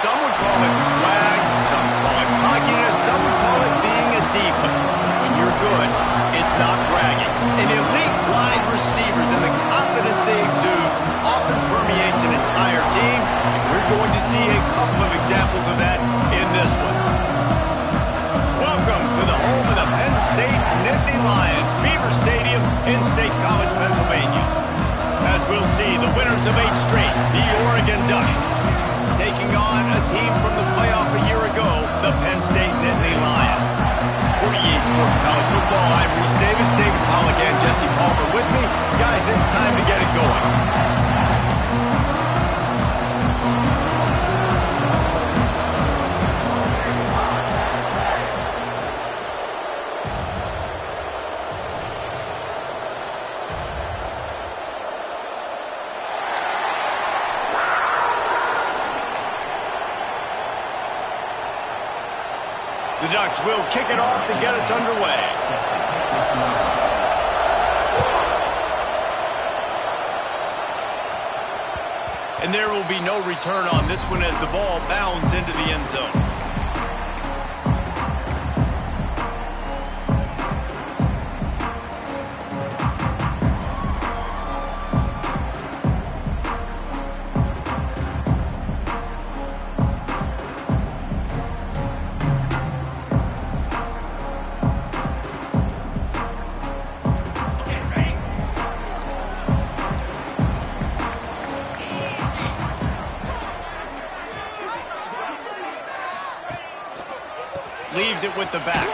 Some would call it swag, some call it cockiness, some would call it being a diva. When you're good, it's not bragging. And elite wide receivers and the confidence they exude often permeates an entire team, and we're going to see a couple of examples of that in this one. Welcome to the home of the Penn State-Nittany Lions, Beaver Stadium in State College, Pennsylvania. As we'll see, the winners of 8 straight, the Oregon Ducks, taking on a team from the playoff a year ago, the Penn State-Nittany Lions. For EA Sports College Football, I'm Reese Davis, David Pollack, and Jesse Palmer with me. Guys, it's time to get it going. The Ducks will kick it off to get us underway. And there will be no return on this one as the ball bounds into the end zone. Leaves it with the back.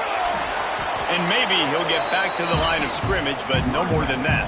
And maybe he'll get back to the line of scrimmage, but no more than that.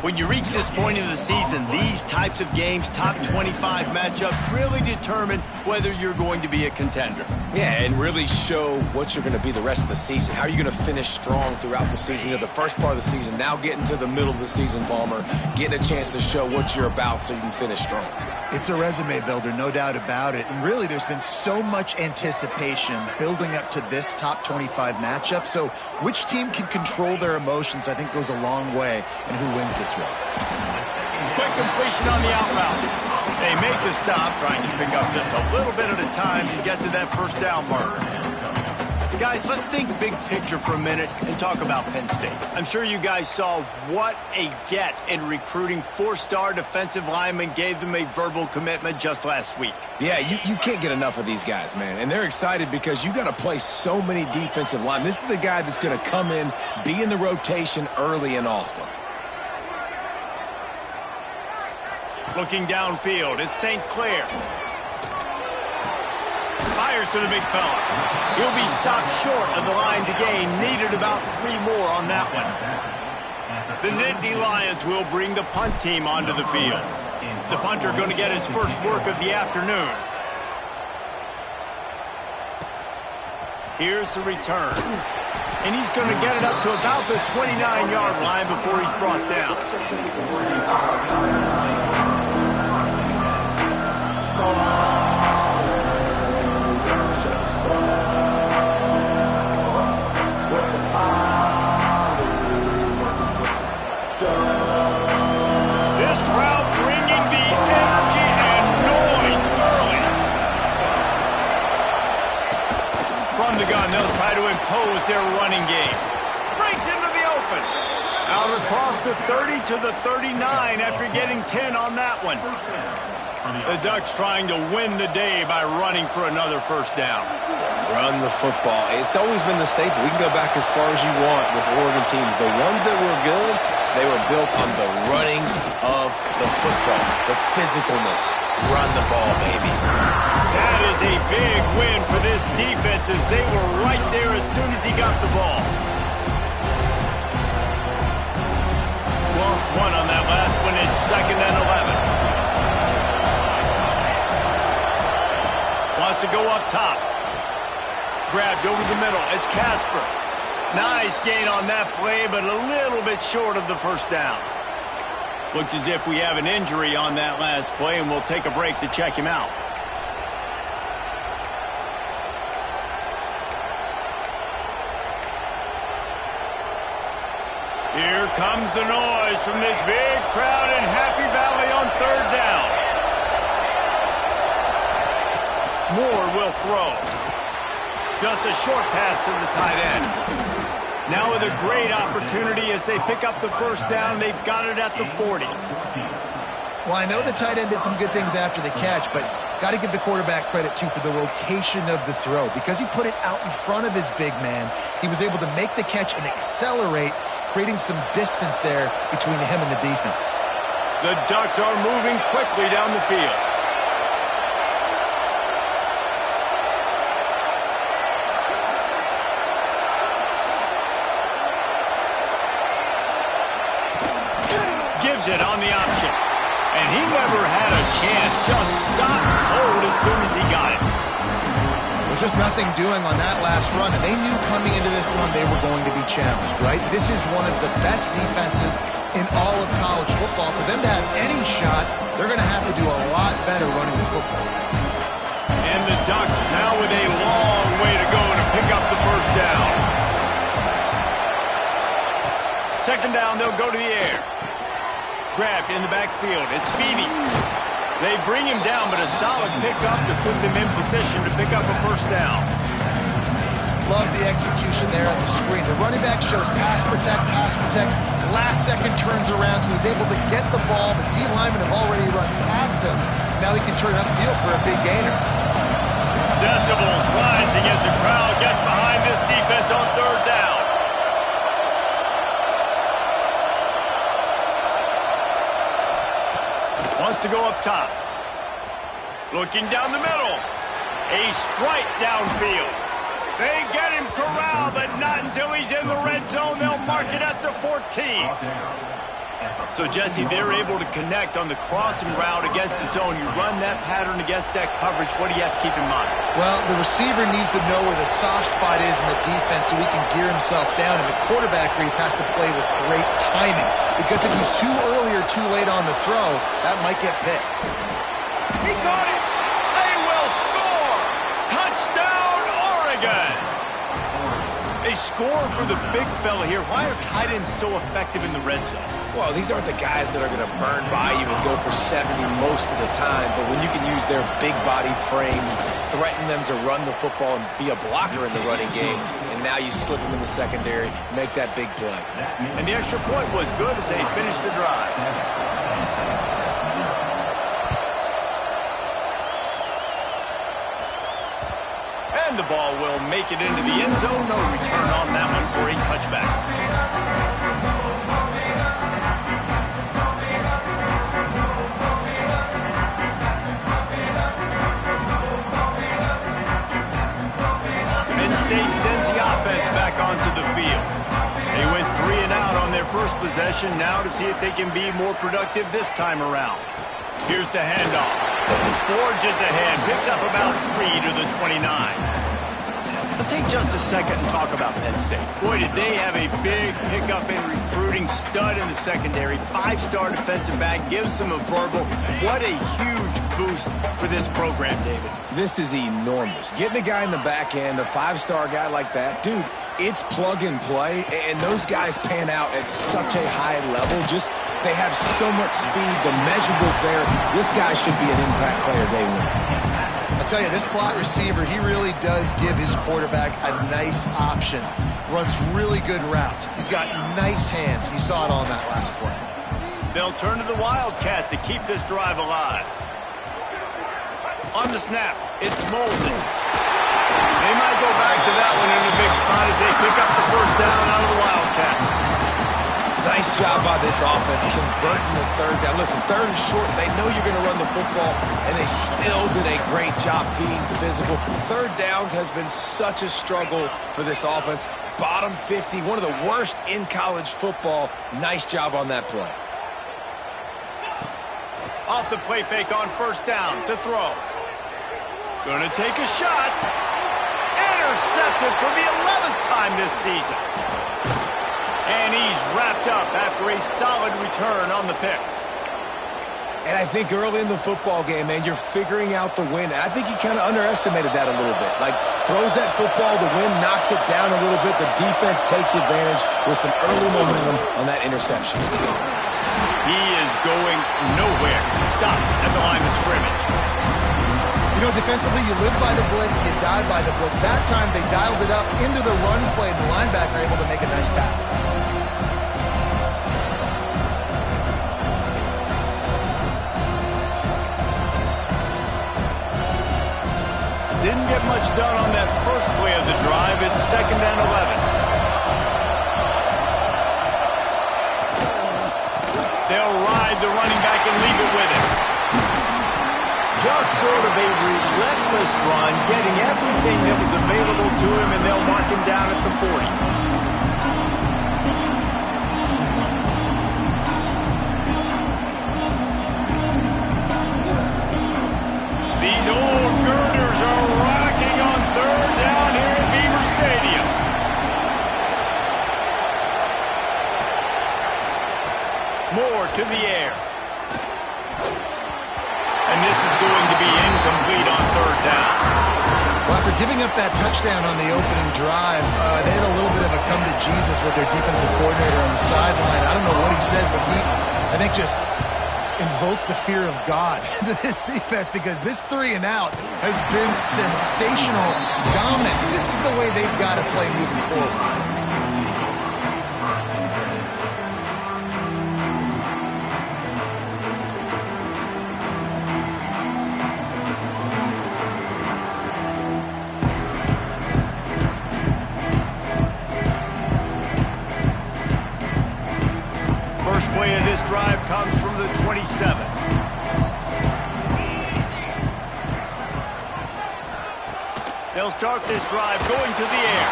When you reach this point in the season, these types of games, top 25 matchups, really determine whether you're going to be a contender. Yeah, and really show what you're going to be the rest of the season. How are you going to finish strong throughout the season? You know, the first part of the season, now getting to the middle of the season, Palmer, getting a chance to show what you're about so you can finish strong. It's a resume builder, no doubt about it. And really, there's been so much anticipation building up to this top 25 matchup. So which team can control their emotions, I think, goes a long way in who wins this one. Quick completion on the out route. They make the stop, trying to pick up just a little bit at a time to get to that first down marker. Guys, let's think big picture for a minute and talk about Penn State. I'm sure you guys saw what a get in recruiting 4-star defensive linemen gave them a verbal commitment just last week. Yeah, you can't get enough of these guys, man. And they're excited because you got to play so many defensive linemen. This is the guy that's going to come in, be in the rotation early and often. Looking downfield, it's St. Clair. Fires to the big fella. He'll be stopped short of the line to gain. Needed about 3 more on that one. The Nittany Lions will bring the punt team onto the field. The punter going to get his first work of the afternoon. Here's the return. And he's going to get it up to about the 29-yard line before he's brought down. This crowd bringing the energy and noise early. From the gun, they'll try to impose their running game. Breaks into the open. Out across the 30 to the 39 after getting 10 on that one. The Ducks trying to win the day by running for another first down. Run the football. It's always been the staple. We can go back as far as you want with Oregon teams. The ones that were good, they were built on the running of the football, the physicalness. Run the ball, baby. That is a big win for this defense as they were right there as soon as he got the ball. Lost one on that last one. It's 2nd and 11. Wants to go up top. Grabbed over the middle. It's Casper. Nice gain on that play, but a little bit short of the first down. Looks as if we have an injury on that last play, and we'll take a break to check him out. Here comes the noise from this big crowd in Happy Valley on 3rd down. Moore will throw. Just a short pass to the tight end. Now with a great opportunity as they pick up the first down. They've got it at the 40. Well, I know the tight end did some good things after the catch, but got to give the quarterback credit, too, for the location of the throw. Because he put it out in front of his big man, he was able to make the catch and accelerate, creating some distance there between him and the defense. The Ducks are moving quickly down the field. Gives it on the option. And he never had a chance. Just stopped cold as soon as he got it. Well, just nothing doing on that last run. And they knew coming into this one they were going to be challenged, right? This is one of the best defenses in all of college football. For them to have any shot, they're going to have to do a lot better running the football. And the Ducks now with a long way to go to pick up the first down. Second down, they'll go to the air. Grabbed in the backfield. It's Beebe. They bring him down, but a solid pickup to put them in position to pick up a first down. Love the execution there on the screen. The running back shows pass protect. Last second turns around, so he's able to get the ball. The D linemen have already run past him. Now he can turn upfield for a big gainer. Decibels rising as the crowd gets behind this defense on third down. Wants to go up top. Looking down the middle. A strike downfield. They get him corralled, but not until he's in the red zone. They'll mark it at the 14. So, Jesse, they're able to connect on the crossing route against the zone. You run that pattern against that coverage. What do you have to keep in mind? Well, the receiver needs to know where the soft spot is in the defense so he can gear himself down, and the quarterback, Reese, has to play with great timing. Because if he's too early or too late on the throw, that might get picked. He caught it. They will score. Touchdown, Oregon. They score for the big fella here. Why are tight ends so effective in the red zone? Well, these aren't the guys that are going to burn by you and go for 70 most of the time, but when you can use their big body frames, threaten them to run the football and be a blocker in the running game, and now you slip them in the secondary, make that big play. And the extra point was good as they finished the drive. And the ball will make it into the end zone. No return on that one for a touchback. Penn State sends the offense back onto the field. They went 3 and out on their first possession. Now to see if they can be more productive this time around. Here's the handoff. Forges ahead. Picks up about 3 to the 29. Let's take just a second and talk about Penn State. Boy, did they have a big pickup in recruiting. Stud in the secondary. 5-star defensive back. Gives them a verbal. What a huge boost for this program, David. This is enormous. Getting a guy in the back end, a 5-star guy like that, dude, it's plug and play, and those guys pan out at such a high level. Just, they have so much speed. The measurables there. This guy should be an impact player day one. I'll tell you, this slot receiver, he really does give his quarterback a nice option. Runs really good routes. He's got nice hands. You saw it on that last play. They'll turn to the Wildcat to keep this drive alive. On the snap, it's Molden. They might go back to that one in the big spot as they pick up the first down out of the Wildcat. Nice job by this offense converting the third down. Listen, third and short, they know you're going to run the football, and they still did a great job being physical. Third downs has been such a struggle for this offense. Bottom 50, one of the worst in college football. Nice job on that play. Off the play fake on first down to throw. Gonna take a shot. Intercepted for the 11th time this season. And he's wrapped up after a solid return on the pick. And I think early in the football game, man, you're figuring out the wind. I think he kind of underestimated that a little bit. Like, throws that football, the wind knocks it down a little bit. The defense takes advantage with some early momentum on that interception. He is going nowhere. Stopped at the line of scrimmage. You You know, defensively, you live by the blitz, you die by the blitz. That time, they dialed it up into the run play. The linebacker able to make a nice tackle. Didn't get much done on that first play of the drive. It's 2nd and 11. They'll ride the running back and leave it with him. Just sort of a relentless run, getting everything that was available to him, and they'll mark him down at the 40. These old girders are rocking on 3rd down here at Beaver Stadium. Moore to the air. And this is going to be incomplete on 3rd down. Well, after giving up that touchdown on the opening drive, they had a little bit of a come to Jesus with their defensive coordinator on the sideline. I don't know what he said, but he, I think, just invoked the fear of God into this defense, because this 3 and out has been sensational, dominant. This is the way they've got to play moving forward. Drive comes from the 27. They'll start this drive going to the air.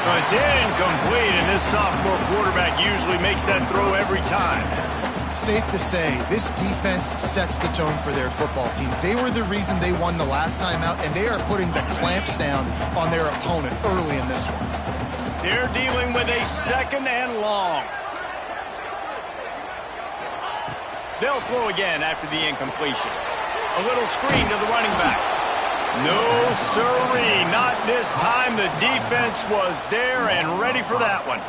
But it's incomplete, and this sophomore quarterback usually makes that throw every time. Safe to say, this defense sets the tone for their football team. They were the reason they won the last time out, and they are putting the clamps down on their opponent early in this one. They're dealing with a 2nd and long. They'll throw again after the incompletion. A little screen to the running back. No, sirree, not this time. The defense was there and ready for that one.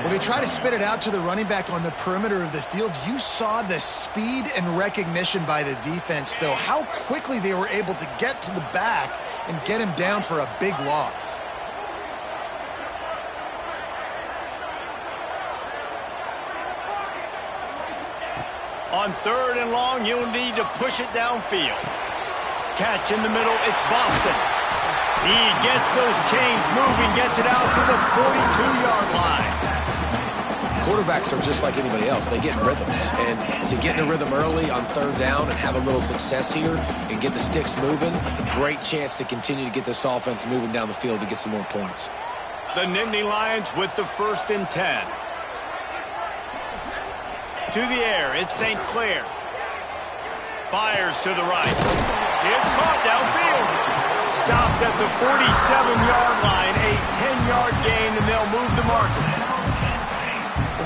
Well, they try to spit it out to the running back on the perimeter of the field. You saw the speed and recognition by the defense, though, how quickly they were able to get to the back and get him down for a big loss. On 3rd and long, you'll need to push it downfield. Catch in the middle, it's Boston. He gets those chains moving, gets it out to the 42-yard line. Quarterbacks are just like anybody else. They get in rhythms. And to get in a rhythm early on 3rd down and have a little success here and get the sticks moving, great chance to continue to get this offense moving down the field to get some more points. The Nittany Lions with the 1st and 10. To the air, it's St. Clair. Fires to the right. It's caught downfield. Stopped at the 47-yard line, a 10-yard gain, and they'll move the markers.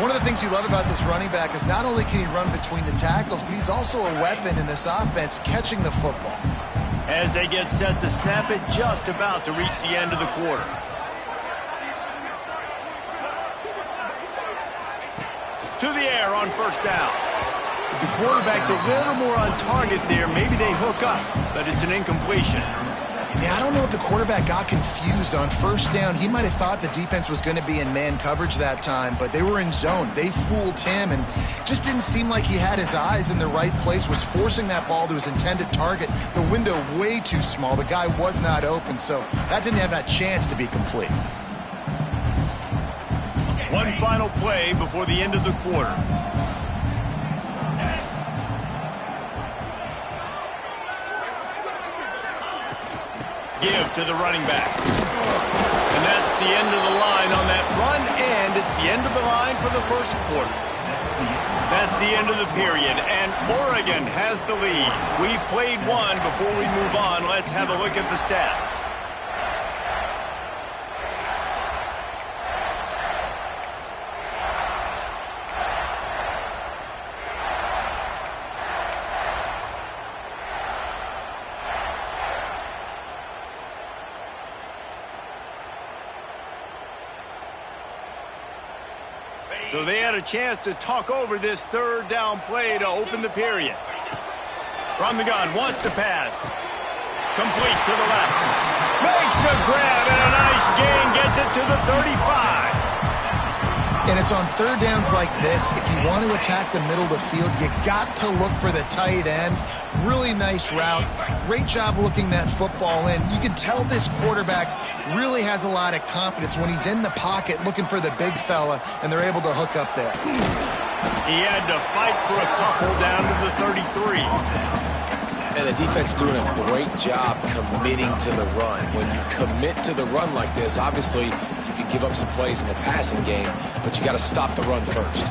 One of the things you love about this running back is not only can he run between the tackles, but he's also a weapon in this offense catching the football. As they get set to snap it, just about to reach the end of the quarter. To the air on 1st down. If the quarterback's a little more on target there, maybe they hook up, but it's an incompletion. Yeah, I don't know if the quarterback got confused on 1st down. He might have thought the defense was going to be in man coverage that time, but they were in zone. They fooled him and just didn't seem like he had his eyes in the right place, was forcing that ball to his intended target. The window way too small. The guy was not open, so that didn't have that chance to be complete. One final play before the end of the quarter. Give to the running back. And that's the end of the line on that run, and it's the end of the line for the 1st quarter. That's the end of the period, and Oregon has the lead. We've played one. Before we move on, let's have a look at the stats. So they had a chance to talk over this 3rd down play to open the period. From the gun, wants to pass. Complete to the left. Makes a grab and a nice gain. Gets it to the 35. And it's on third downs like this. If you want to attack the middle of the field, you got to look for the tight end. Really nice route. Great job looking that football in. You can tell this quarterback really has a lot of confidence when he's in the pocket looking for the big fella, and they're able to hook up there. He had to fight for a couple down to the 33. And the defense doing a great job committing to the run. When you commit to the run like this, obviously you can give up some plays in the passing game, but you got to stop the run first.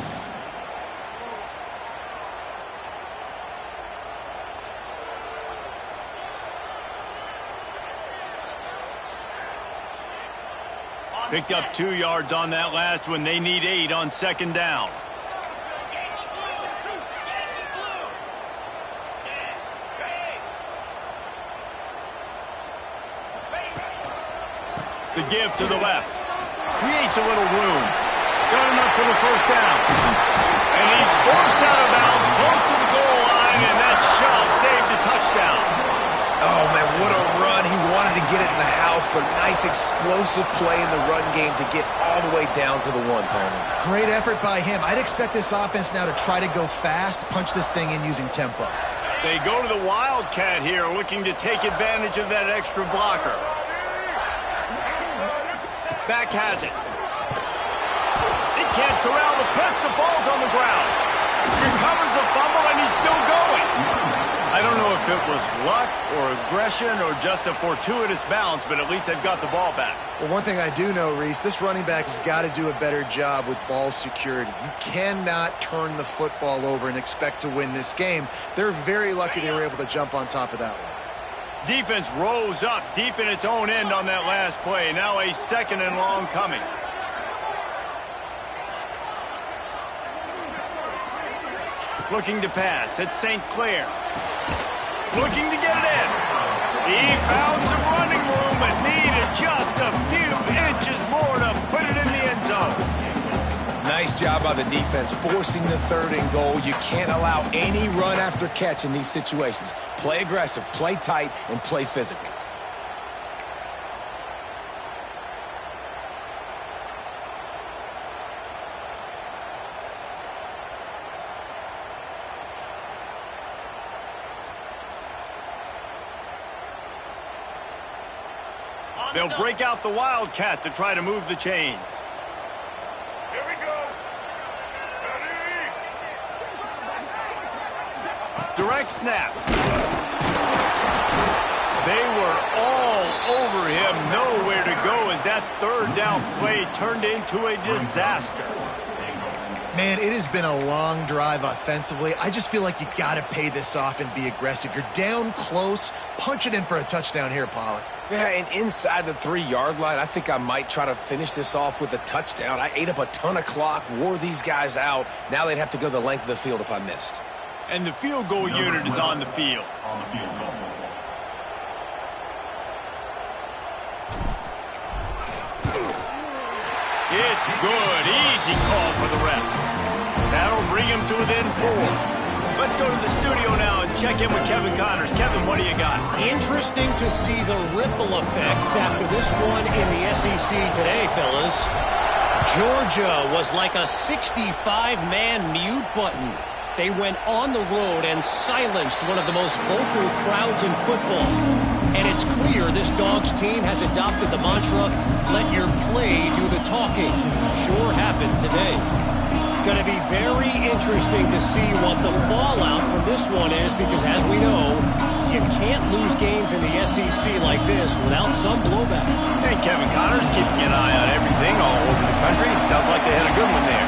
Picked up 2 yards on that last one. They need 8 on second down. The give to the left. Creates a little room. Got enough for the first down. And he's forced out of bounds close to the goal line, and that shove saved a touchdown. Oh, man, what a run. He wanted to get it in the house, but nice explosive play in the run game to get all the way down to the 1, Tony. Great effort by him. I'd expect this offense now to try to go fast, punch this thing in using tempo. They go to the Wildcat here, looking to take advantage of that extra blocker. Back has it. He can't corral the pitch. The ball's on the ground. Recovers the fumble, and he's still going. I don't know if it was luck or aggression or just a fortuitous bounce, but at least they've got the ball back. Well, one thing I do know, Reese, this running back has got to do a better job with ball security. You cannot turn the football over and expect to win this game. They're very lucky they were able to jump on top of that one. Defense rose up deep in its own end on that last play. Now a second and long coming. Looking to pass. It's St. Clair. Looking to get it in. He found some running room but needed just a few inches more to put it in the end zone. Nice job by the defense forcing the 3rd and goal. You can't allow any run after catch in these situations. Play aggressive, play tight, and play physical. They'll break out the Wildcat to try to move the chains. Here we go. Ready? Direct snap. They were all over him. Nowhere to go as that 3rd down play turned into a disaster. Man, it has been a long drive offensively. I just feel like you got to pay this off and be aggressive. You're down close. Punch it in for a touchdown here, Pollock. Yeah, and inside the 3-yard line, I think I might try to finish this off with a touchdown. I ate up a ton of clock, wore these guys out. Now they'd have to go the length of the field if I missed. And the field goal unit is on the field. It's good. Easy call for the refs. That'll bring him to within 4. Let's go to the studio now and check in with Kevin Connors. Kevin, what do you got? Interesting to see the ripple effects after this one in the SEC today, fellas. Georgia was like a 65-man mute button. They went on the road and silenced one of the most vocal crowds in football. And it's clear this Dogs team has adopted the mantra, let your play do the talking. Sure happened today. Going to be very interesting to see what the fallout from this one is, because as we know, you can't lose games in the SEC like this without some blowback. And Kevin Connors keeping an eye on everything all over the country. Sounds like they had a good one there.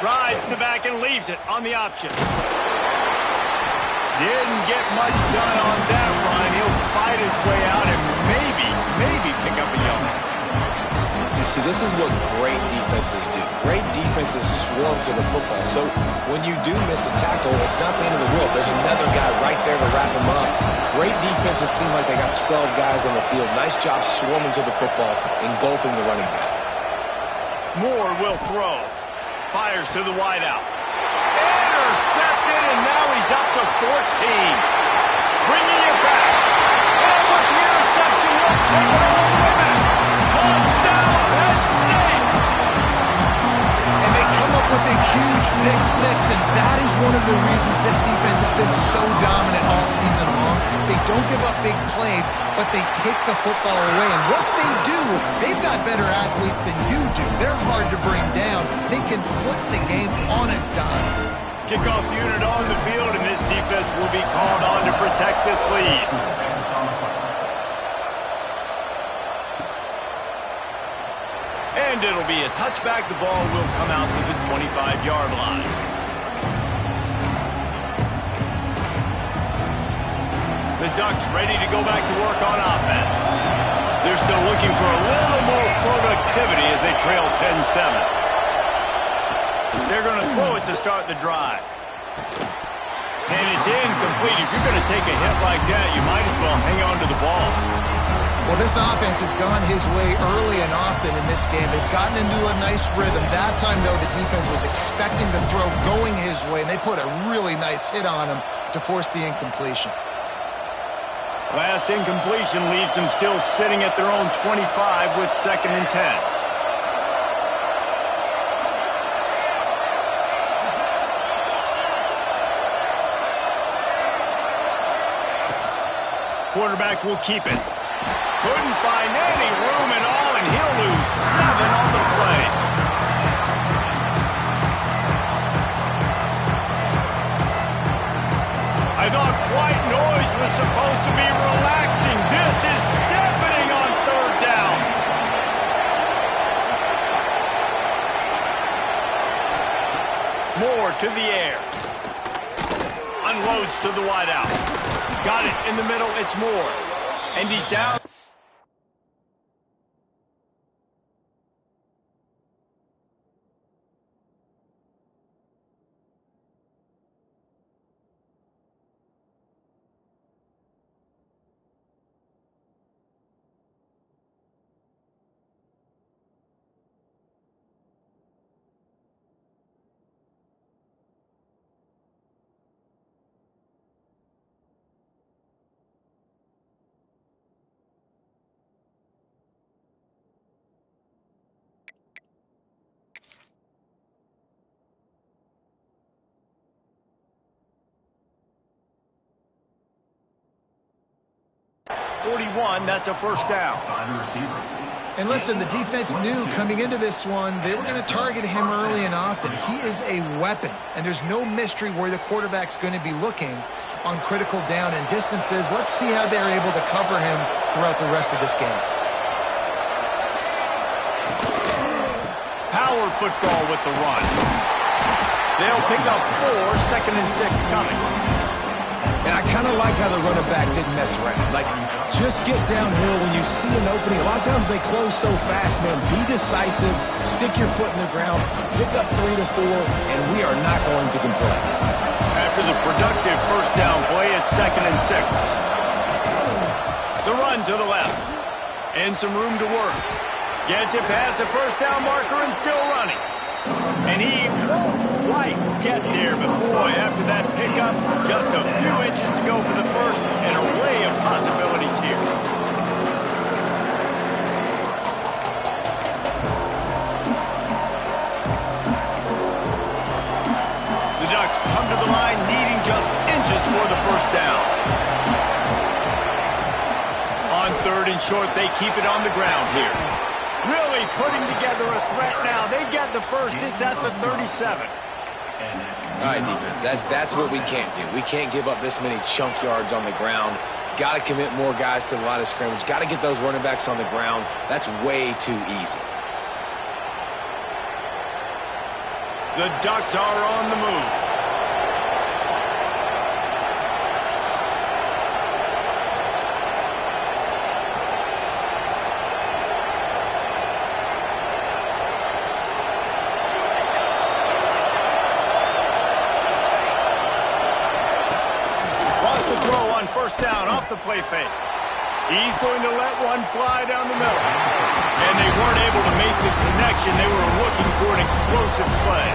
Rides the back and leaves it on the option. Didn't get much done on that run. He'll fight his way out and maybe pick up a yard. You see, this is what great defenses do. Great defenses swarm to the football. So when you do miss a tackle, it's not the end of the world. There's another guy right there to wrap him up. Great defenses seem like they got 12 guys on the field. Nice job swarming to the football, engulfing the running back. Moore will throw. Fires to the wideout. Intercepted, and now he's up to 14. Bringing it back. And with the interception, he'll take it all the way back. Touchdown, Penn State! And they come up with a huge pick six, and that is one of the reasons this defense has been so dominant all season long. They don't give up big plays, but they take the football away. And once they do, they've got better athletes than you do. They're hard to bring down. They can flip the game on a dime. Kickoff unit on the field, and this defense will be called on to protect this lead. And it'll be a touchback. The ball will come out to the 25-yard line. The Ducks ready to go back to work on offense. They're still looking for a little more productivity as they trail 10-7. They're going to throw it to start the drive. And it's incomplete. If you're going to take a hit like that, you might as well hang on to the ball. Well, this offense has gone his way early and often in this game. They've gotten into a nice rhythm. That time, though, the defense was expecting the throw going his way, and they put a really nice hit on him to force the incompletion. Last incompletion leaves them still sitting at their own 25 with 2nd and 10. Quarterback will keep it. Couldn't find any room at all, and he'll lose 7 on the play. I thought white noise was supposed to be relaxing. This is deafening on 3rd down. Moore to the air. Unloads to the wideout. Got it in the middle. It's Moore. And he's down. That's a 1st down. And listen, the defense knew coming into this one, they were going to target him early and often. He is a weapon, and there's no mystery where the quarterback's going to be looking on critical down and distances. Let's see how they're able to cover him throughout the rest of this game. Power football with the run. They'll pick up 4, 2nd and 6 coming. And I kind of like how the running back didn't mess around. Like, just get downhill when you see an opening. A lot of times they close so fast, man. Be decisive, stick your foot in the ground, pick up 3 to 4, and we are not going to complain. After the productive 1st down play, it's 2nd and 6. The run to the left. And some room to work. Gets it past the 1st down marker and still running. And he won't quite get there, but boy, after that pickup, just a few inches to go for the 1st, and an array of possibilities here. The Ducks come to the line needing just inches for the 1st down. On 3rd and short, they keep it on the ground here. Really putting together a threat now. They get the 1st. It's at the 37. All right, defense, that's what we can't do. We can't give up this many chunk yards on the ground. Got to commit more guys to the line of scrimmage. Got to get those running backs on the ground. That's way too easy. The Ducks are on the move. First down off the play fake. He's going to let one fly down the middle. And they weren't able to make the connection. They were looking for an explosive play.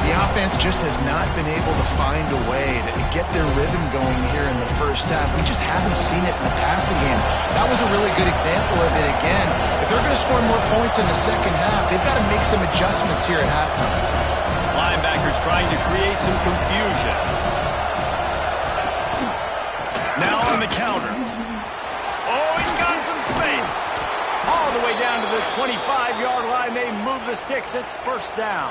The offense just has not been able to find a way to get their rhythm going here in the first half. We just haven't seen it in the passing game. That was a really good example of it again. If they're going to score more points in the second half, they've got to make some adjustments here at halftime. Linebackers trying to create some confusion. Now on the counter. Oh, he's got some space. All the way down to the 25-yard line. They move the sticks. It's first down.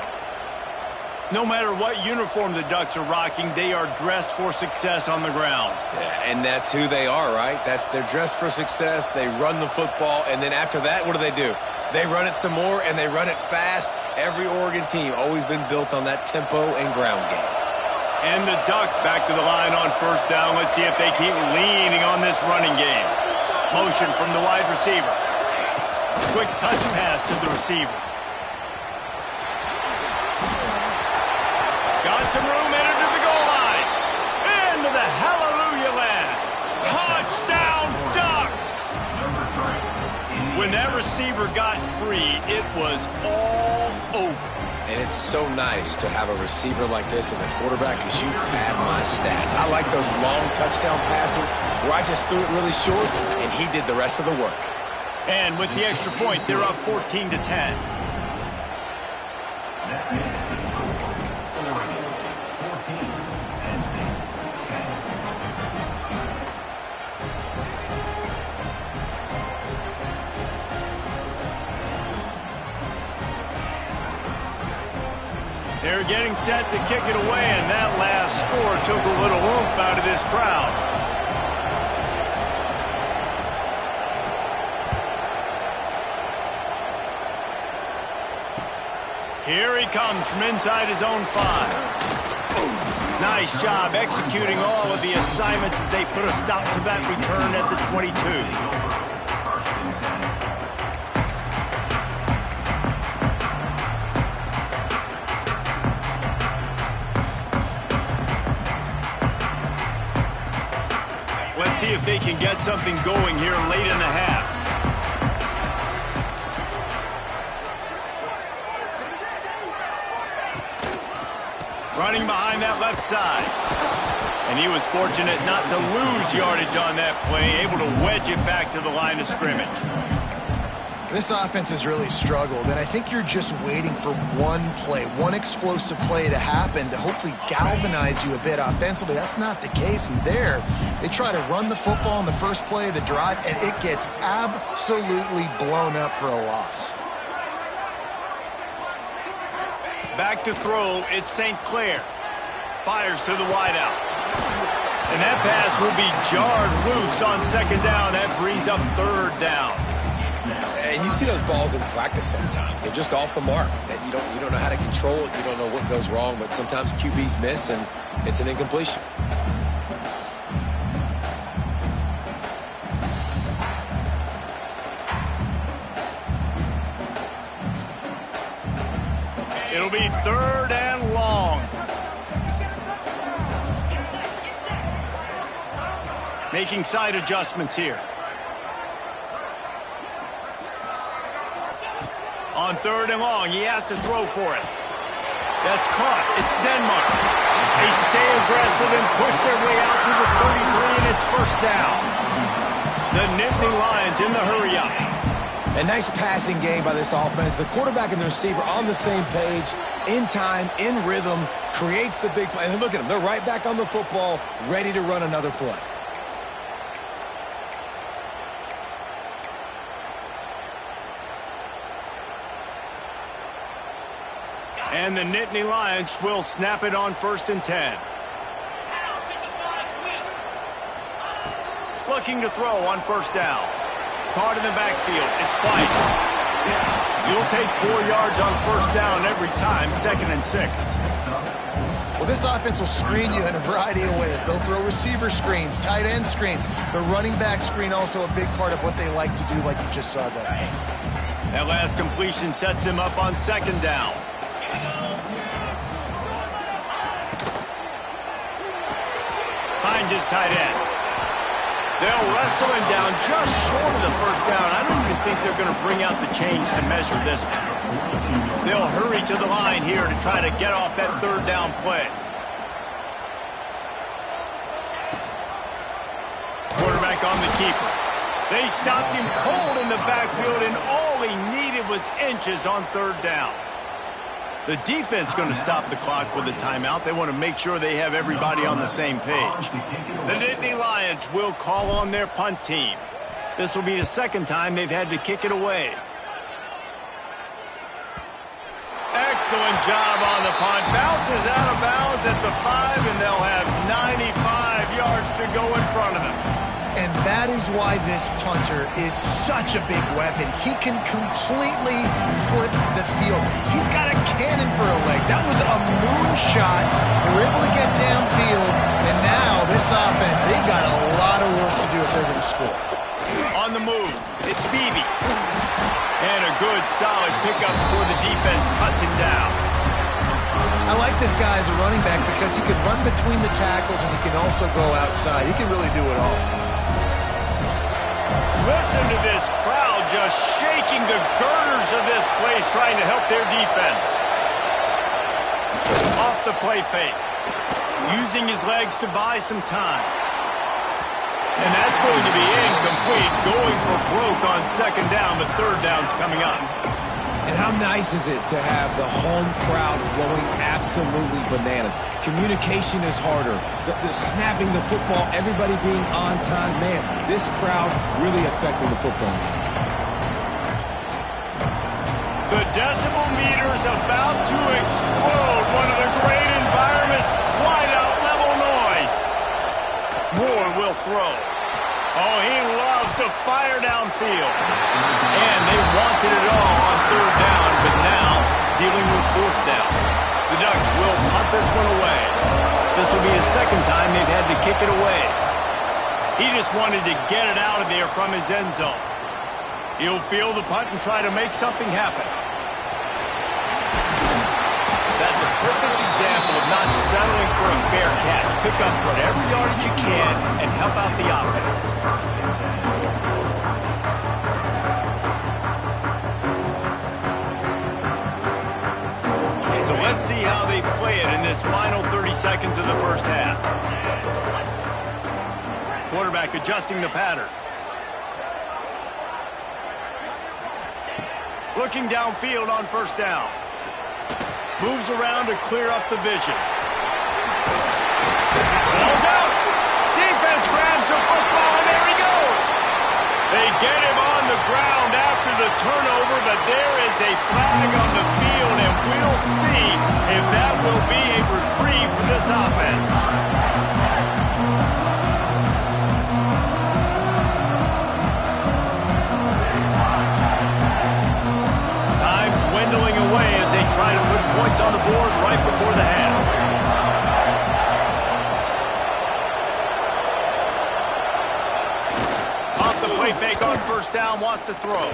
No matter what uniform the Ducks are rocking, they are dressed for success on the ground. Yeah, and that's who they are, right? They're dressed for success. They run the football, and then after that, what do? They run it some more, and they run it fast. Every Oregon team always been built on that tempo and ground game. And the Ducks back to the line on first down. Let's see if they keep leaning on this running game. Motion from the wide receiver. Quick touch pass to the receiver. Got some room, entered to the goal line. Into the hallelujah land. Touchdown, Ducks! When that receiver got free, it was all over. And it's so nice to have a receiver like this as a quarterback because you pad my stats. I like those long touchdown passes where I just threw it really short, and he did the rest of the work. And with the extra point, they're up 14-10. They're getting set to kick it away, and that last score took a little oomph out of this crowd. Here he comes from inside his own 5. Nice job executing all of the assignments as they put a stop to that return at the 22. Let's see if they can get something going here late in the half. Running behind that left side. And he was fortunate not to lose yardage on that play, able to wedge it back to the line of scrimmage. This offense has really struggled, and I think you're just waiting for one play, one explosive play to happen to hopefully galvanize you a bit offensively. That's not the case, and there, they try to run the football in the first play of the drive, and it gets absolutely blown up for a loss. Back to throw, it's St. Clair. Fires to the wideout. And that pass will be jarred loose on second down. That brings up third down. And you see those balls in practice sometimes. They're just off the mark. You don't know how to control it. You don't know what goes wrong, but sometimes QBs miss, and it's an incompletion. It'll be third and long. Making side adjustments here. On third and long, he has to throw for it. That's caught. It's Denmark. They stay aggressive and push their way out to the 33, and it's first down. The Nittany Lions in the hurry-up. A nice passing game by this offense. The quarterback and the receiver on the same page, in time, in rhythm, creates the big play. And look at them. They're right back on the football, ready to run another play. And the Nittany Lions will snap it on 1st and 10. Looking to throw on first down. Caught in the backfield. It's White. You'll take 4 yards on first down every time, 2nd and 6. Well, this offense will screen you in a variety of ways. They'll throw receiver screens, tight end screens. The running back screen also a big part of what they like to do, like you just saw there. That last completion sets him up on 2nd down. Finds his tight end. They'll wrestle him down just short of the first down. I don't even think they're going to bring out the chains to measure this one. They'll hurry to the line here to try to get off that third down play. Quarterback on the keeper. They stopped him cold in the backfield, and all he needed was inches on third down. The defense going to stop the clock with a timeout. They want to make sure they have everybody on the same page. The Nittany Lions will call on their punt team. This will be the second time they've had to kick it away. Excellent job on the punt. Bounces out of bounds at the 5, and they'll have 95 yards to go in front of them. And that is why this punter is such a big weapon. He can completely flip the field. He's got a cannon for a leg. That was a moonshot. They were able to get downfield, and now this offense, they've got a lot of work to do if they're going to score. On the move, it's Beebe. And a good, solid pickup before the defense cuts him down. I like this guy as a running back because he can run between the tackles and he can also go outside. He can really do it all. Listen to this crowd just shaking the girders of this place trying to help their defense. Off the play fake. Using his legs to buy some time. And that's going to be incomplete. Going for broke on second down, but third down's coming up. And how nice is it to have the home crowd going absolutely bananas? Communication is harder. The snapping the football, everybody being on time. Man, this crowd really affecting the football game. The decibel meter's about to explode. One of the great environments. Wide out level noise. Moore will throw. Oh, he loves to fire downfield. And they wanted it all on third down, but now dealing with fourth down. The Ducks will punt this one away. This will be his second time they've had to kick it away. He just wanted to get it out of there from his end zone. He'll field the punt and try to make something happen. That's a perfect example of not settling for a fair catch. Pick up whatever yardage you can and help out the offense. So let's see how they play it in this final 30 seconds of the first half. Quarterback adjusting the pattern. Looking downfield on first down. Moves around to clear up the vision. Ball's out. Defense grabs the football, and there he goes. They get him on the ground after the turnover, but there is a flag on the field, and we'll see if that will be a reprieve for this offense. Time dwindling away as they try to put points on the board right before the half. Off the play fake on first down, wants to throw.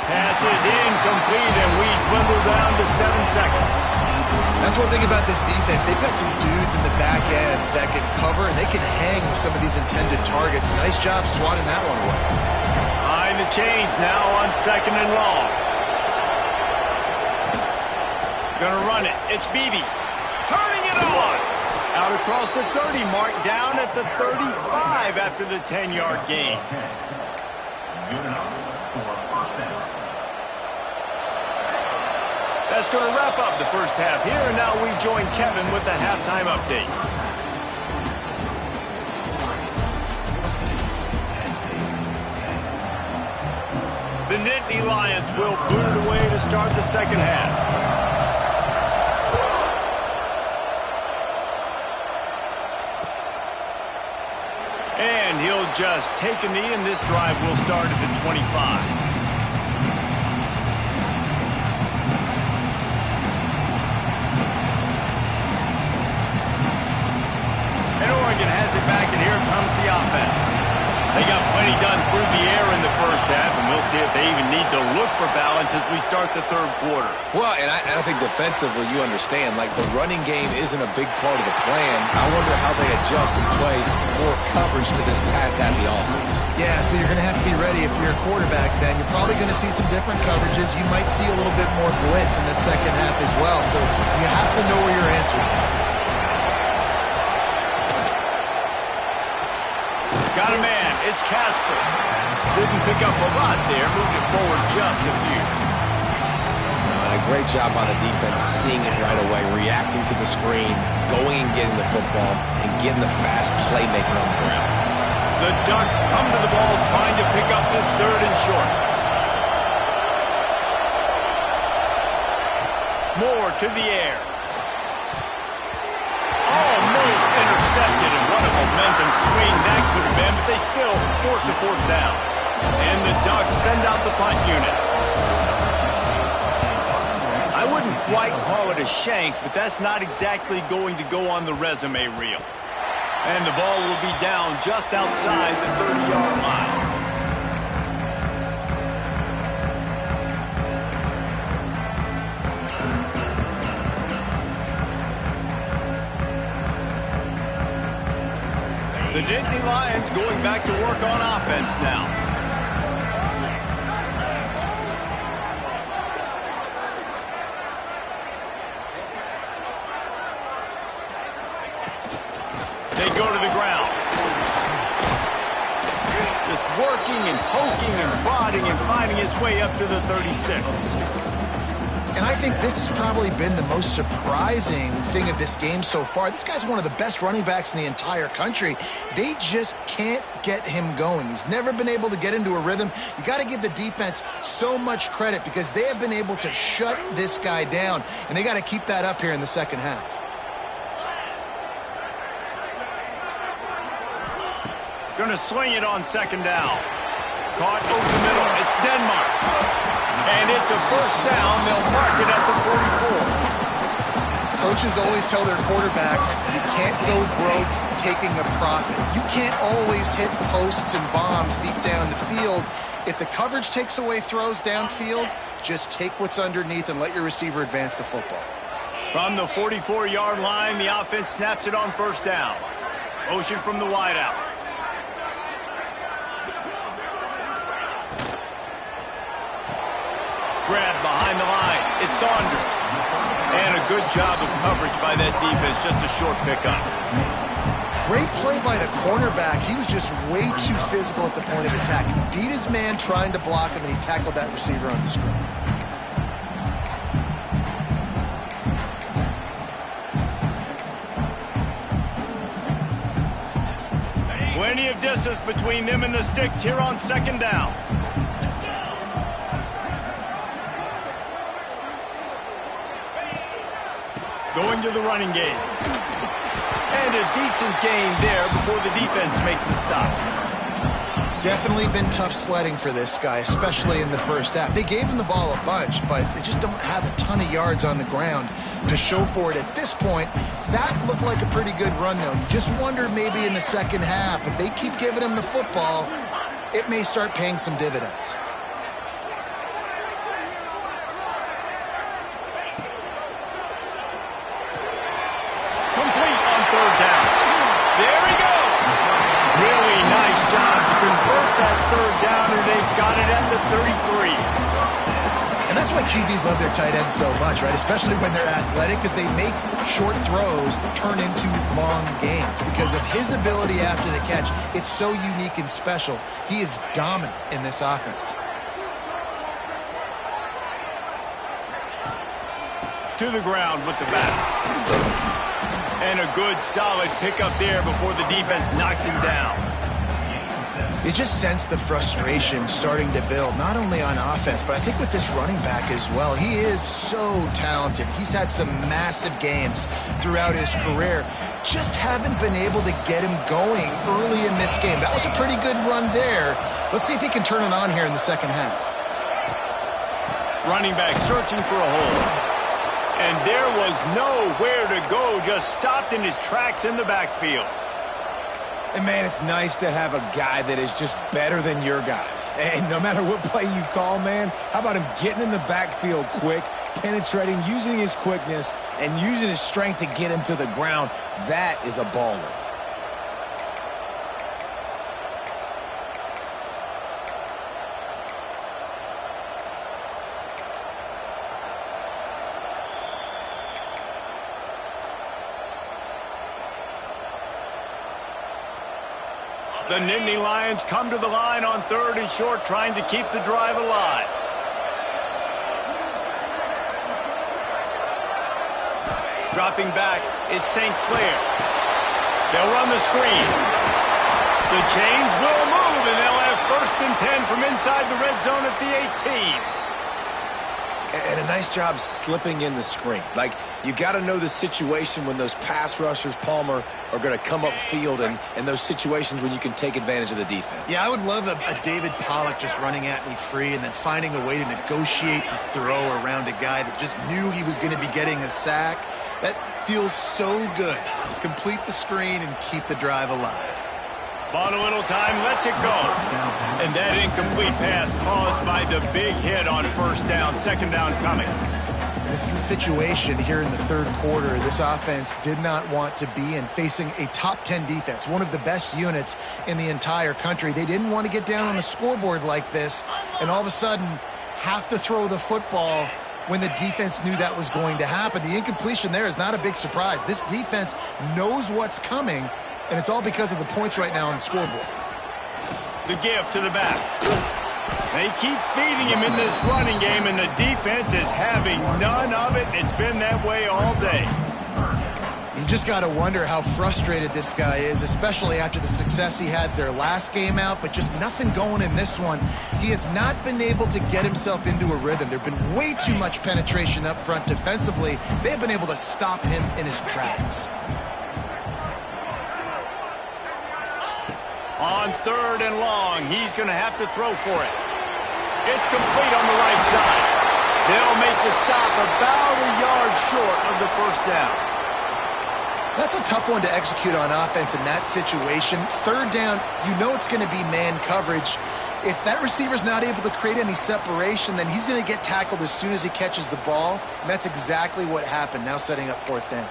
Pass is incomplete, and we dwindle down to 7 seconds. That's one thing about this defense. They've got some dudes in the back end that can cover, and they can hang with some of these intended targets. Nice job swatting that one away. Behind the chains now on second and long. Gonna run it. It's Beebe. Turning it on. Out across the 30 mark, down at the 35 after the 10-yard gain. That's going to wrap up the first half here, and now we join Kevin with the halftime update. The Nittany Lions will boot it away to start the second half. And he'll just take a knee, and this drive will start at the 25. And Oregon has it back, and here comes the offense. They got plenty done through the air in the first half, and we'll see if they even need to look for balance as we start the third quarter. Well, and I think defensively, you understand, like the running game isn't a big part of the plan. I wonder how they adjust and play more coverage to this pass-happy offense. Yeah, so you're going to have to be ready if you're a quarterback then. You're probably going to see some different coverages. You might see a little bit more blitz in the second half as well, so you have to know where your answers are. Got a man. It's Casper. Didn't pick up a lot there. Moved it forward just a few. And a great job on the defense, seeing it right away, reacting to the screen, going and getting the football, and getting the fast playmaker on the ground. The Ducks come to the ball trying to pick up this third and short. Moore to the air. Almost intercepted, and what a momentum swing that could have been, but they still force a fourth down. And the Ducks send out the punt unit. I wouldn't quite call it a shank, but that's not exactly going to go on the resume reel. And the ball will be down just outside the 30-yard line. The Nittany Lions going back to work on offense now. They go to the ground. Just working and poking and prodding and finding his way up to the 36. And I think this has probably been the most surprising thing of this game so far. This guy's one of the best running backs in the entire country. They just can't get him going. He's never been able to get into a rhythm. You got to give the defense so much credit because they have been able to shut this guy down, and they got to keep that up here in the second half. Going to swing it on second down. Caught over the middle. It's Denmark. And it's a first down. They'll mark it at the 44. Coaches always tell their quarterbacks, you can't go broke taking a profit. You can't always hit posts and bombs deep down the field. If the coverage takes away throws downfield, just take what's underneath and let your receiver advance the football. From the 44-yard line, the offense snaps it on first down. Motion from the wideout. Grab behind the line. It's Saunders. And a good job of coverage by that defense. Just a short pickup. Great play by the cornerback. He was just way too physical at the point of attack. He beat his man trying to block him, and he tackled that receiver on the screen. Plenty of distance between them and the sticks here on second down. Going to the running game. And a decent gain there before the defense makes the stop. Definitely been tough sledding for this guy, especially in the first half. They gave him the ball a bunch, but they just don't have a ton of yards on the ground to show for it at this point. That looked like a pretty good run, though. You just wonder maybe in the second half, if they keep giving him the football, it may start paying some dividends. Complete on third down. There he goes. Really nice job to convert that third down, and they've got it at the 33. And that's why QBs love their tight ends so much, right? Especially when they're athletic, because they make short throws turn into long gains. Because of his ability after the catch, it's so unique and special. He is dominant in this offense. To the ground with the bat. And a good, solid pickup there before the defense knocks him down. You just sense the frustration starting to build, not only on offense, but I think with this running back as well. He is so talented. He's had some massive games throughout his career. Just haven't been able to get him going early in this game. That was a pretty good run there. Let's see if he can turn it on here in the second half. Running back searching for a hole. And there was nowhere to go, just stopped in his tracks in the backfield. And, man, it's nice to have a guy that is just better than your guys. And no matter what play you call, man, how about him getting in the backfield quick, penetrating, using his quickness, and using his strength to get him to the ground? That is a baller. The Nittany Lions come to the line on 3rd and short, trying to keep the drive alive. Dropping back, it's St. Clair. They'll run the screen. The chains will move, and they'll have 1st and 10 from inside the red zone at the 18. And a nice job slipping in the screen. Like, you got to know the situation when those pass rushers, Palmer, are going to come upfield, and those situations when you can take advantage of the defense. Yeah, I would love a David Pollock just running at me free and then finding a way to negotiate the throw around a guy that just knew he was going to be getting a sack. That feels so good. Complete the screen and keep the drive alive. Bought a little time, lets it go. And that incomplete pass caused by the big hit on 1st down, 2nd down coming. This is a situation here in the 3rd quarter this offense did not want to be in, facing a top 10 defense, one of the best units in the entire country. They didn't want to get down on the scoreboard like this and all of a sudden have to throw the football when the defense knew that was going to happen. The incompletion there is not a big surprise. This defense knows what's coming, and it's all because of the points right now on the scoreboard. The give to the back. They keep feeding him in this running game, and the defense is having none of it. It's been that way all day. You just got to wonder how frustrated this guy is, especially after the success he had their last game out, but just nothing going in this one. He has not been able to get himself into a rhythm. There have been way too much penetration up front defensively. They've been able to stop him in his tracks. On 3rd and long, he's going to have to throw for it. It's complete on the right side. They'll make the stop about a yard short of the 1st down. That's a tough one to execute on offense in that situation. 3rd down, you know it's going to be man coverage. If that receiver's not able to create any separation, then he's going to get tackled as soon as he catches the ball. And that's exactly what happened, now setting up 4th down.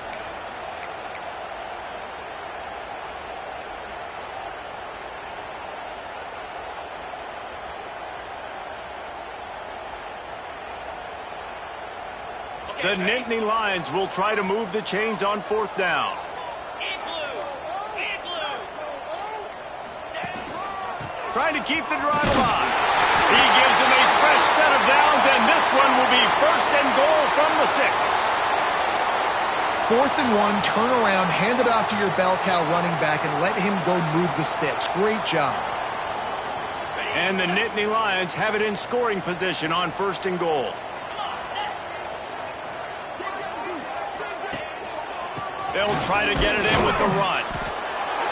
The Nittany Lions will try to move the chains on 4th down. Trying to keep the drive alive. He gives them a fresh set of downs, and this one will be 1st and goal from the 6. 4th and 1, turn around, hand it off to your bell cow running back, and let him go move the sticks. Great job. And the Nittany Lions have it in scoring position on 1st and goal. They'll try to get it in with the run.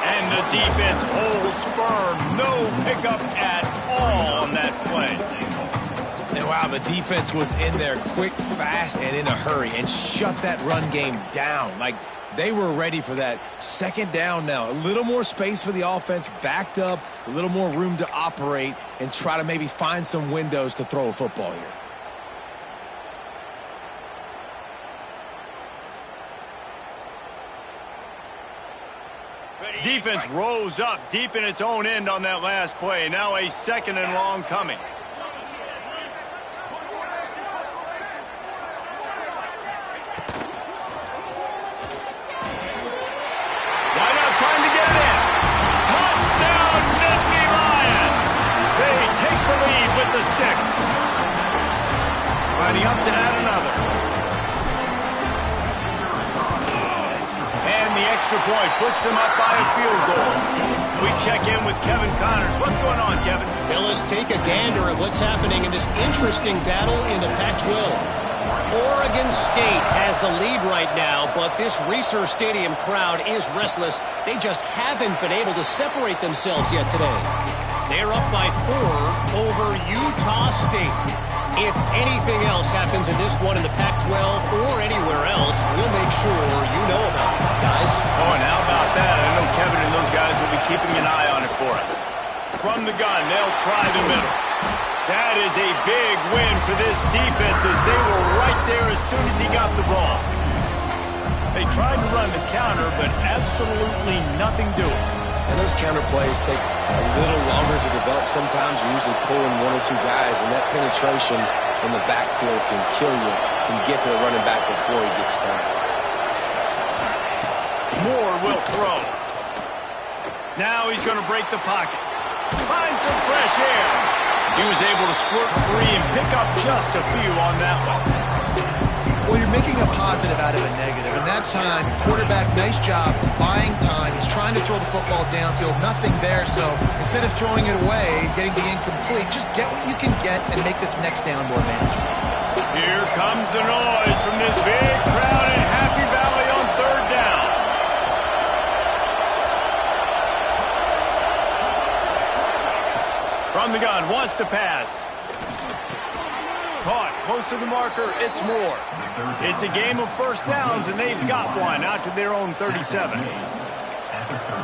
And the defense holds firm. No pickup at all on that play. And wow, the defense was in there quick, fast, and in a hurry and shut that run game down. Like, they were ready for that. 2nd down now. A little more space for the offense, backed up, a little more room to operate and try to maybe find some windows to throw a football here. Defense rose up deep in its own end on that last play. Now a 2nd and long coming. Wide out, trying to get it in. Touchdown, Nittany Lions. They take the lead with the 6. Lining up to add another. And the extra point puts them up by a field goal. We check in with Kevin Connors. What's going on, Kevin? Fellas, take a gander at what's happening in this interesting battle in the Pac-12. Oregon State has the lead right now, but this Reser Stadium crowd is restless. They just haven't been able to separate themselves yet today. They're up by 4 over Utah State. If anything else happens in this one in the Pac-12 or anywhere else, we'll make sure you know about it, guys. Oh, and how about that? I know Kevin and those guys will be keeping from the gun. They'll try the middle. That is a big win for this defense as they were right there as soon as he got the ball. They tried to run the counter, but absolutely nothing doing. And those counter plays take a little longer to develop sometimes. You're usually pulling one or two guys, and that penetration in the backfield can kill you, can get to the running back before he gets started. Moore will throw. Now he's going to break the pocket. Find some fresh air. He was able to squirt free and pick up just a few on that one. Well, you're making a positive out of a negative. And that time, quarterback, nice job buying time. He's trying to throw the football downfield. Nothing there. So instead of throwing it away, getting the incomplete, just get what you can get and make this next down more manageable. Here comes the noise from this big crowd in Happy Valley on third down. From the gun, wants to pass. Caught, close to the marker, it's Moore. It's a game of first downs, and they've got one out to their own 37.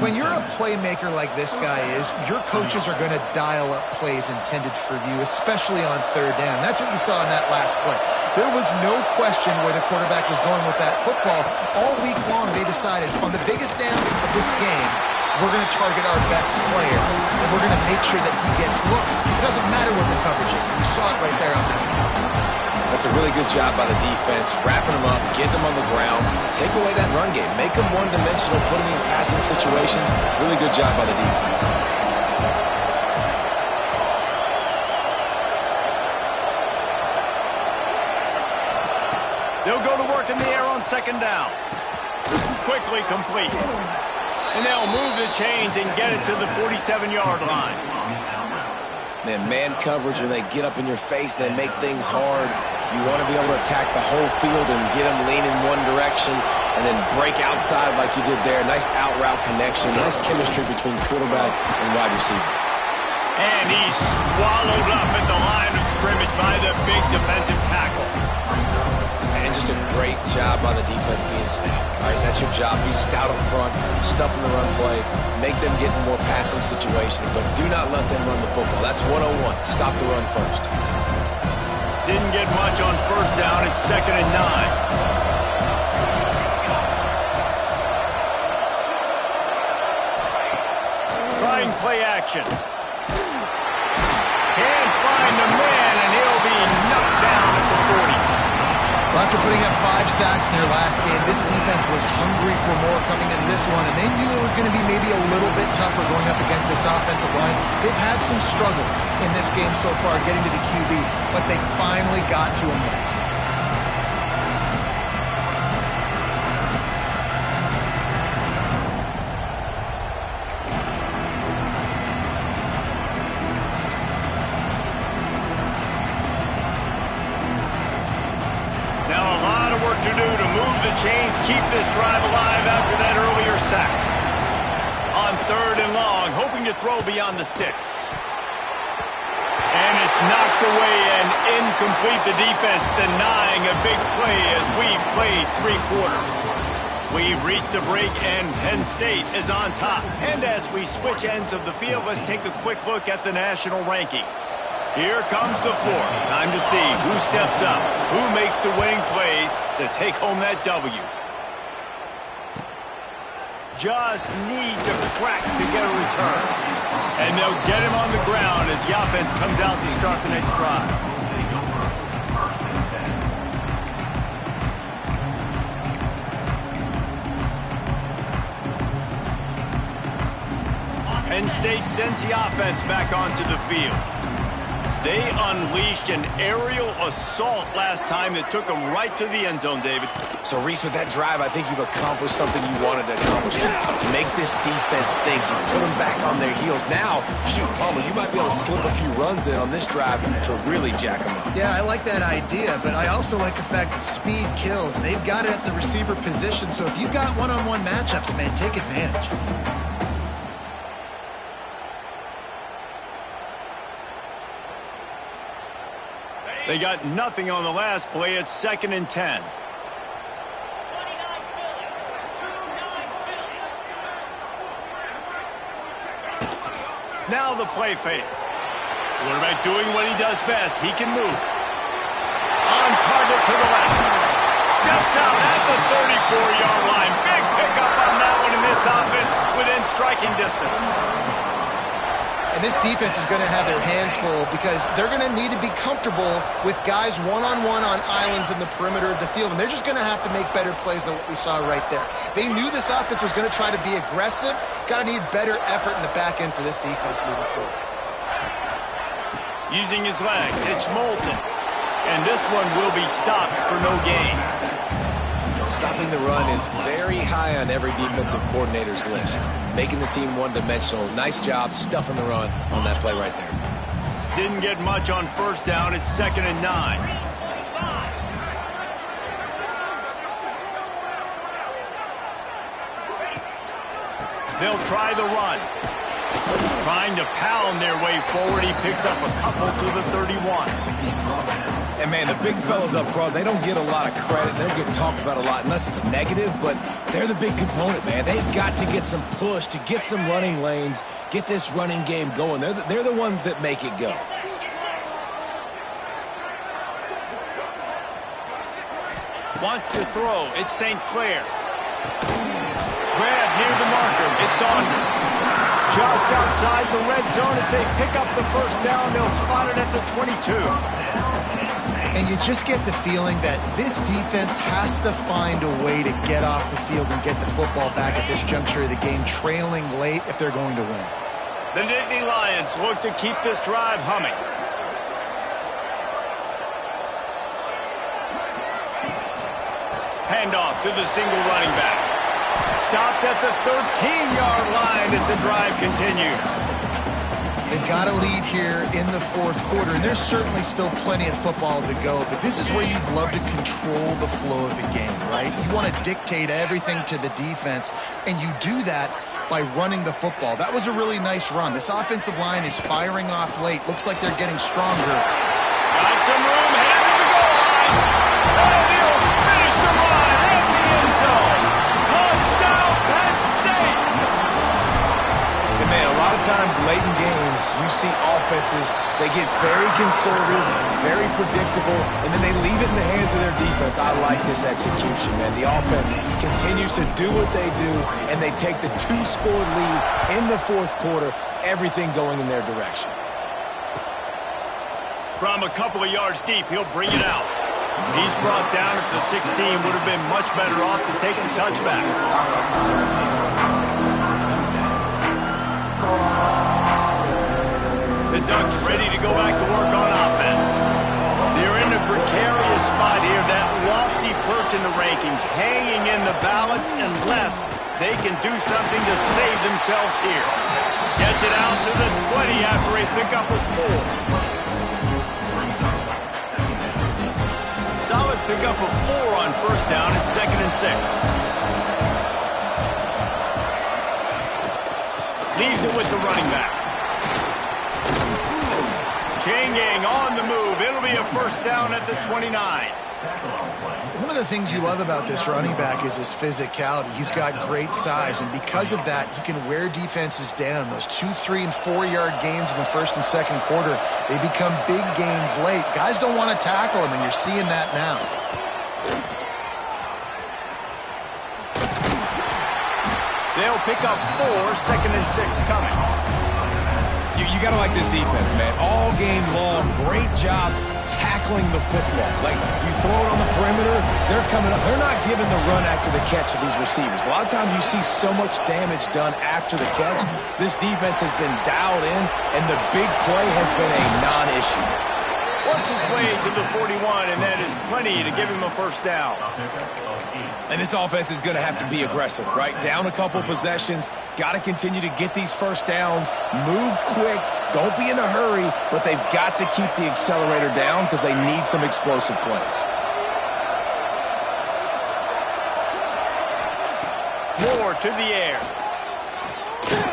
When you're a playmaker like this guy is, your coaches are going to dial up plays intended for you, especially on third down. That's what you saw in that last play. There was no question where the quarterback was going with that football. All week long, they decided on the biggest downs of this game, we're going to target our best player, and we're going to make sure that he gets looks. It doesn't matter what the coverage is. You saw it right there on that. That's a really good job by the defense, wrapping them up, getting them on the ground, take away that run game, make them one-dimensional, put them in passing situations. Really good job by the defense. They'll go to work in the air on second down. Quickly complete. And they'll move the chains and get it to the 47-yard line. Man coverage, when they get up in your face, they make things hard. You want to be able to attack the whole field and get them leaning one direction and then break outside like you did there. Nice out route connection, nice chemistry between quarterback and wide receiver. And he's swallowed up at the line of scrimmage by the big defensive tackle. And just a great job by the defense being stout. All right, that's your job. Be stout up front, stuff in the run play, make them get in more passing situations, but do not let them run the football. That's 101. Stop the run first. Didn't get much on first down. It's 2nd and 9. Trying play action. Can't find the man, and he'll be knocked down at the 40. Well, after putting up 5 sacks in their last game, this defense was hungry for more coming into this one, and they knew it was going to be maybe a little bit tougher going up against this offensive line. They've had some struggles in this game so far getting to the QB, but they finally got to him. To do to move the chains, keep this drive alive after that earlier sack. On 3rd and long, hoping to throw beyond the sticks. And it's knocked away and incomplete. The defense denying a big play as we've played 3 quarters. We've reached a break and Penn State is on top. And as we switch ends of the field, let's take a quick look at the national rankings. Here comes the 4th. Time to see who steps up, who makes the winning plays to take home that W. Just needs a crack to get a return. And they'll get him on the ground as the offense comes out to start the next drive. Penn State sends the offense back onto the field. They unleashed an aerial assault last time that took them right to the end zone, David. So, Reese, with that drive, I think you've accomplished something you wanted to accomplish. Make this defense think. You put them back on their heels. Now, shoot, Palmer, you might be able to slip a few runs in on this drive to really jack them up. Yeah, I like that idea, but I also like the fact that speed kills. They've got it at the receiver position, so if you've got one-on-one matchups, man, take advantage. They got nothing on the last play. It's 2nd and 10. Now the play fake. Quarterback doing what he does best. He can move. On target to the left. Steps out at the 34-yard line. Big pickup on that one in this offense within striking distance. And this defense is going to have their hands full because they're going to need to be comfortable with guys one-on-one on islands in the perimeter of the field. And they're just going to have to make better plays than what we saw right there. They knew this offense was going to try to be aggressive. Got to need better effort in the back end for this defense moving forward. Using his legs, it's Moulton. And this one will be stopped for no gain. Stopping the run is very high on every defensive coordinator's list. Making the team one-dimensional. Nice job stuffing the run on that play right there. Didn't get much on first down. It's 2nd and 9. They'll try the run. Trying to pound their way forward. He picks up a couple to the 31. And, man, the big fellas up front, they don't get a lot of credit. They don't get talked about a lot unless it's negative, but they're the big component, man. They've got to get some push, to get some running lanes, get this running game going. They're the ones that make it go. Wants to throw. It's St. Clair. Grab near the marker. It's Saunders. Just outside the red zone as they pick up the first down. They'll spot it at the 22. And you just get the feeling that this defense has to find a way to get off the field and get the football back at this juncture of the game, trailing late if they're going to win. The Nittany Lions look to keep this drive humming. Handoff to the single running back. Stopped at the 13-yard line as the drive continues. They've got a lead here in the fourth quarter, and there's certainly still plenty of football to go, but this is where you'd love to control the flow of the game, right? You want to dictate everything to the defense, and you do that by running the football. That was a really nice run. This offensive line is firing off late. Looks like they're getting stronger. Got some room, headed to the goal line. And he'll finish the run in the end zone. Touchdown, Penn State! And, man, a lot of times late in games, you see offenses, they get very conservative, very predictable, and then they leave it in the hands of their defense. I like this execution, man. The offense continues to do what they do, and they take the 2-score lead in the fourth quarter, everything going in their direction. From a couple of yards deep, he'll bring it out. He's brought down at the 16. Would have been much better off to take the touchback. The Ducks ready to go back to work on offense. They're in a precarious spot here, that lofty perch in the rankings, hanging in the balance unless they can do something to save themselves here. Gets it out to the 20 after a pickup of 4. Solid pickup of 4 on first down. It's 2nd and 6. Leaves it with the running back. Changing on the move. It'll be a first down at the 29. One of the things you love about this running back is his physicality. He's got great size, and because of that, he can wear defenses down. Those 2, 3, and 4-yard gains in the first and second quarter, they become big gains late. Guys don't want to tackle him, and you're seeing that now. They'll pick up 4, 2nd and 6 coming. You got to like this defense, man. All game long, great job tackling the football. Like, you throw it on the perimeter, they're coming up. They're not giving the run after the catch to these receivers. A lot of times you see so much damage done after the catch. This defense has been dialed in, and the big play has been a non-issue. Works his way to the 41, and that is plenty to give him a first down. And this offense is going to have to be aggressive, right? Down a couple possessions, got to continue to get these first downs, move quick, don't be in a hurry, but they've got to keep the accelerator down because they need some explosive plays. Moore to the air.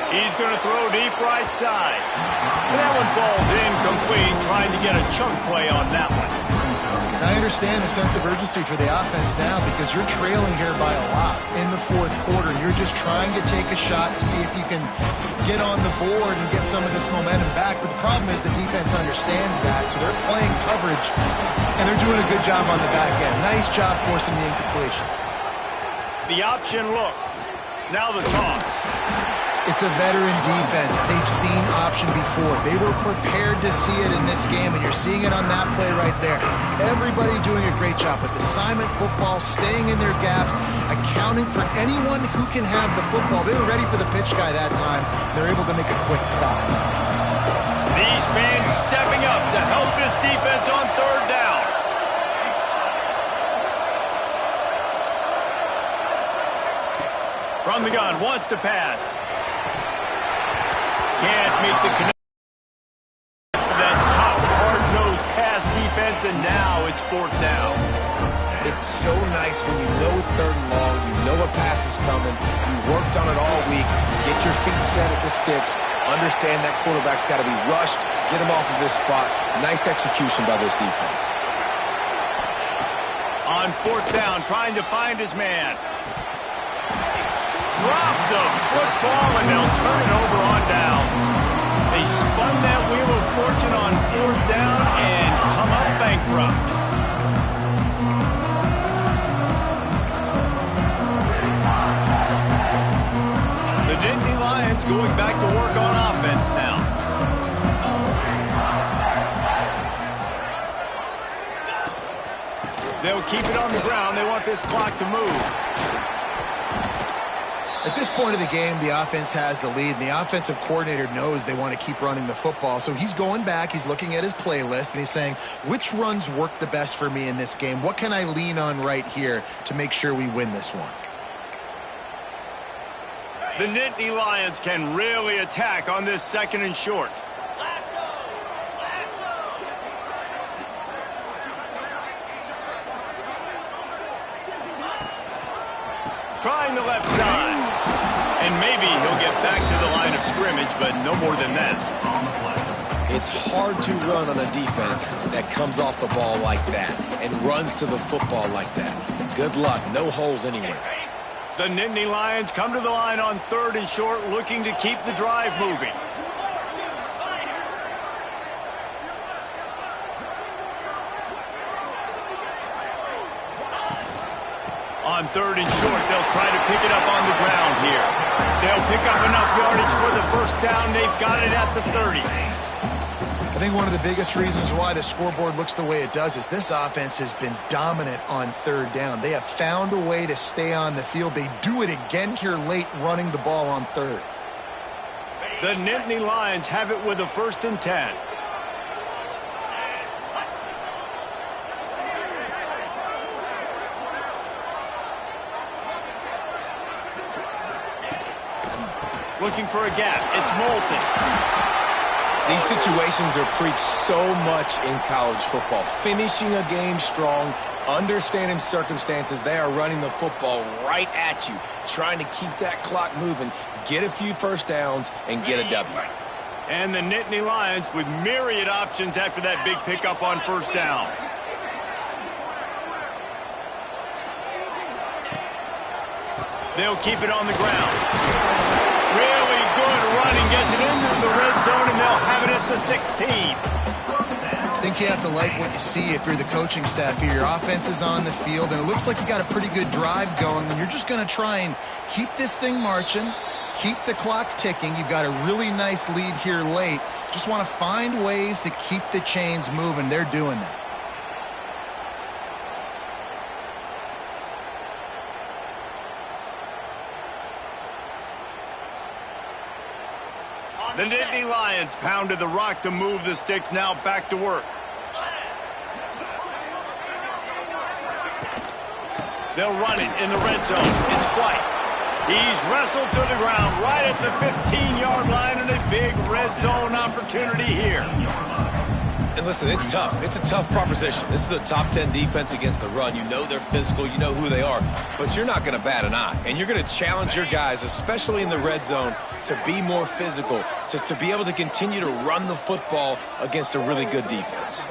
He's going to throw deep right side. And that one falls incomplete, trying to get a chunk play on that one. I understand the sense of urgency for the offense now because you're trailing here by a lot in the fourth quarter. You're just trying to take a shot to see if you can get on the board and get some of this momentum back. But the problem is the defense understands that, so they're playing coverage, and they're doing a good job on the back end. Nice job forcing the incompletion. The option look. Now the toss. It's a veteran defense. They've seen option before. They were prepared to see it in this game, and you're seeing it on that play right there. Everybody doing a great job with assignment football, staying in their gaps, accounting for anyone who can have the football. They were ready for the pitch guy that time. They're able to make a quick stop. These fans stepping up to help this defense on third down. From the gun, wants to pass. Can't make the connection to that top hard-nosed pass defense, and now it's fourth down. It's so nice when you know it's third and long, you know a pass is coming, you worked on it all week, get your feet set at the sticks, understand that quarterback's got to be rushed, get him off of this spot. Nice execution by this defense. On fourth down, trying to find his man. Drop the football, and they'll turn it over on downs. They spun that wheel of fortune on fourth down and come up bankrupt. The Nittany Lions going back to work on offense now. They'll keep it on the ground. They want this clock to move. At this point of the game, the offense has the lead, and the offensive coordinator knows they want to keep running the football. So he's going back, he's looking at his playlist, and he's saying, which runs work the best for me in this game? What can I lean on right here to make sure we win this one? The Nittany Lions can really attack on this second and short. Trying the left side. And maybe he'll get back to the line of scrimmage, but no more than that. It's hard to run on a defense that comes off the ball like that and runs to the football like that. Good luck. No holes anywhere. The Nittany Lions come to the line on third and short, looking to keep the drive moving. On third and short, they'll try to pick it up on the ground here. They'll pick up enough yardage for the first down. They've got it at the 30. I think one of the biggest reasons why the scoreboard looks the way it does is this offense has been dominant on third down. They have found a way to stay on the field. They do it again here late, running the ball on third. The Nittany Lions have it with a 1st and 10. Looking for a gap. It's Moulton. These situations are preached so much in college football. Finishing a game strong, understanding circumstances. They are running the football right at you, trying to keep that clock moving, get a few first downs, and get a W. And the Nittany Lions with myriad options after that big pickup on first down. They'll keep it on the ground. Really good running, gets it into the red zone, and they'll have it at the 16. I think you have to like what you see if you're the coaching staff here. Your offense is on the field, and it looks like you got a pretty good drive going, and you're just going to try and keep this thing marching, keep the clock ticking. You've got a really nice lead here late. Just want to find ways to keep the chains moving. They're doing that. The Nittany Lions pounded the rock to move the sticks, now back to work. They'll run it in the red zone. It's White. He's wrestled to the ground right at the 15-yard line, and a big red zone opportunity here. And listen, it's tough. It's a tough proposition. This is a top 10 defense against the run. You know they're physical. You know who they are. But you're not going to bat an eye. And you're going to challenge your guys, especially in the red zone, to be more physical, to be able to continue to run the football against a really good defense.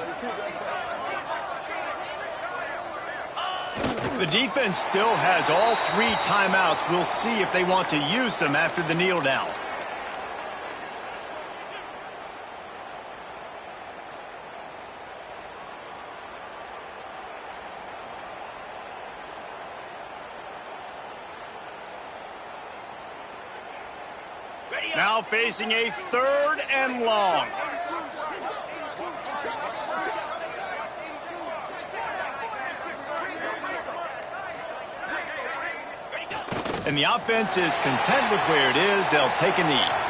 The defense still has all 3 timeouts. We'll see if they want to use them after the kneel down. Now facing a 3rd and long. And the offense is content with where it is. They'll take a knee.